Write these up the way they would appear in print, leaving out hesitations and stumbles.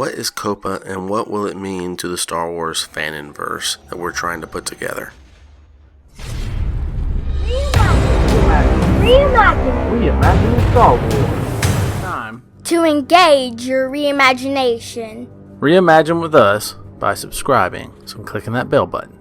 What is COPPA and what will it mean to the Star Wars Fanonverse that we're trying to put together? Reimagining Star Wars. Time to engage your reimagination. Reimagine with us by subscribing, so clicking that bell button.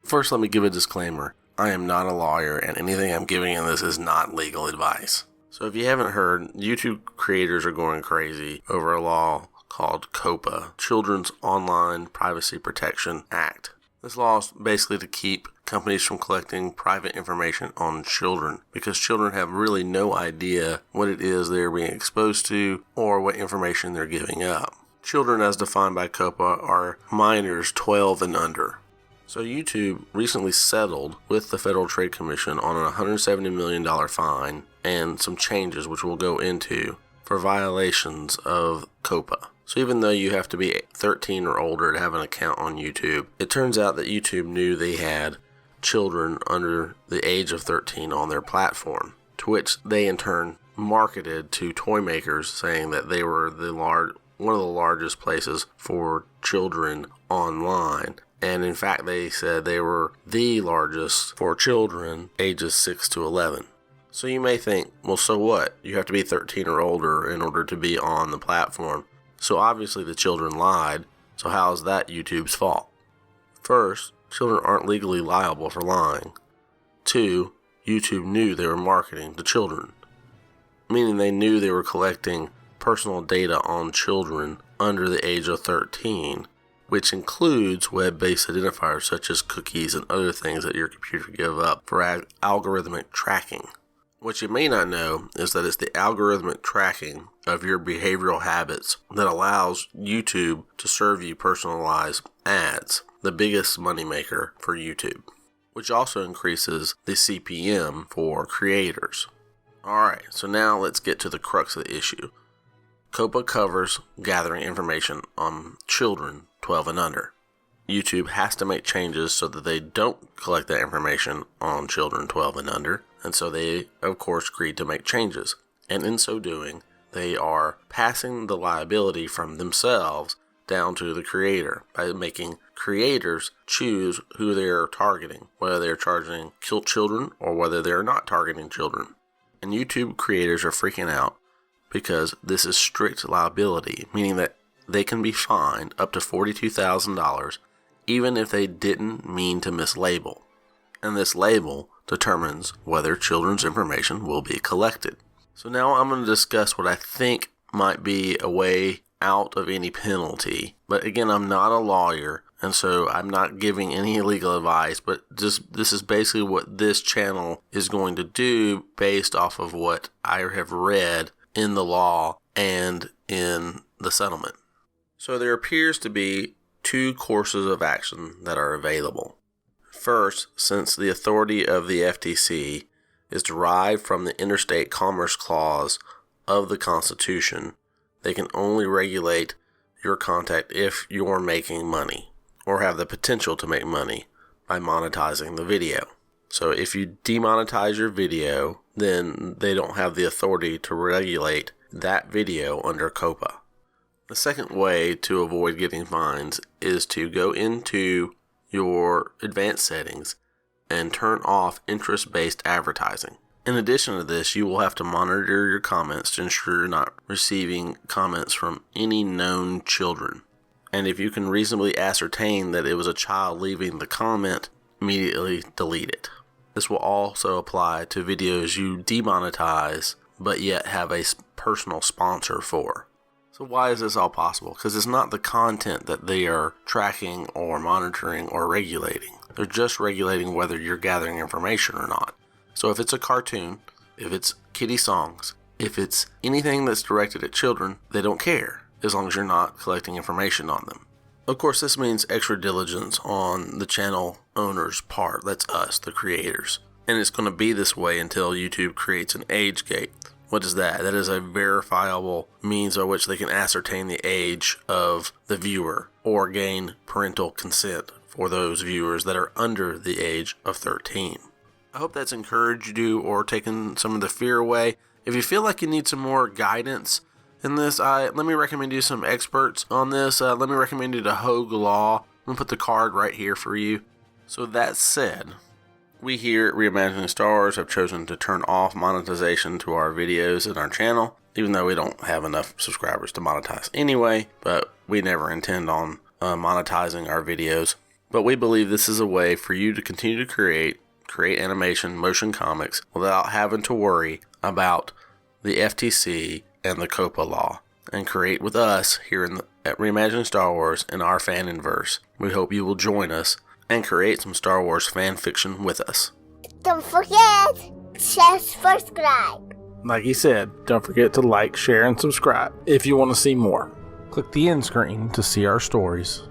First, let me give a disclaimer. I am not a lawyer, and anything I'm giving in this is not legal advice. So if you haven't heard, YouTube creators are going crazy over a law called COPPA, Children's Online Privacy Protection Act. This law is basically to keep companies from collecting private information on children, because children have really no idea what it is they're being exposed to or what information they're giving up. Children, as defined by COPPA, are minors 12 and under. So YouTube recently settled with the Federal Trade Commission on a $170 million fine and some changes which we'll go into for violations of COPPA. So even though you have to be 13 or older to have an account on YouTube, it turns out that YouTube knew they had children under the age of 13 on their platform, to which they in turn marketed to toy makers, saying that they were one of the largest places for children online. And in fact, they said they were the largest for children ages 6 to 11. So you may think, well, so what? You have to be 13 or older in order to be on the platform. So obviously the children lied, so how is that YouTube's fault? First, children aren't legally liable for lying. 2, YouTube knew they were marketing to children, meaning they knew they were collecting personal data on children under the age of 13, which includes web-based identifiers such as cookies and other things that your computer give up for algorithmic tracking. What you may not know is that it's the algorithmic tracking of your behavioral habits that allows YouTube to serve you personalized ads, the biggest moneymaker for YouTube, which also increases the CPM for creators. Alright, so now let's get to the crux of the issue. COPPA covers gathering information on children 12 and under. YouTube has to make changes so that they don't collect that information on children 12 and under, and so they, of course, agreed to make changes. And in so doing, they are passing the liability from themselves down to the creator by making creators choose who they are targeting, whether they're targeting children or whether they're not targeting children. And YouTube creators are freaking out because this is strict liability, meaning that they can be fined up to $42,000 even if they didn't mean to mislabel. And this label determines whether children's information will be collected. So now I'm going to discuss what I think might be a way out of any penalty. But again, I'm not a lawyer, and so I'm not giving any legal advice, but this is basically what this channel is going to do based off of what I have read in the law and in the settlement. So there appears to be 2 courses of action that are available. First, since the authority of the FTC is derived from the Interstate Commerce Clause of the Constitution, they can only regulate your content if you're making money or have the potential to make money by monetizing the video. So if you demonetize your video, then they don't have the authority to regulate that video under COPPA. The second way to avoid getting fines is to go into your advanced settings and turn off interest-based advertising. In addition to this, you will have to monitor your comments to ensure you're not receiving comments from any known children. And if you can reasonably ascertain that it was a child leaving the comment, immediately delete it. This will also apply to videos you demonetize but yet have a personal sponsor for. So why is this all possible? Because it's not the content that they are tracking or monitoring or regulating. They're just regulating whether you're gathering information or not. So if it's a cartoon, if it's kiddie songs, if it's anything that's directed at children, they don't care as long as you're not collecting information on them. Of course, this means extra diligence on the channel owner's part. That's us, the creators. And it's going to be this way until YouTube creates an age gate. What is that? That is a verifiable means by which they can ascertain the age of the viewer or gain parental consent for those viewers that are under the age of 13. I hope that's encouraged you or taken some of the fear away. If you feel like you need some more guidance in this, let me recommend you some experts on this. Let me recommend you to Hogue Law. I'm going to put the card right here for you. So that said, we here at Reimagining Star Wars have chosen to turn off monetization to our videos and our channel, even though we don't have enough subscribers to monetize anyway, but we never intend on monetizing our videos. But we believe this is a way for you to continue to create animation, motion comics, without having to worry about the FTC and the COPPA law, and create with us here at Reimagining Star Wars in our Fanonverse. We hope you will join us and create some Star Wars fan fiction with us. Don't forget to subscribe. Like he said, don't forget to like, share, and subscribe if you want to see more. Click the end screen to see our stories.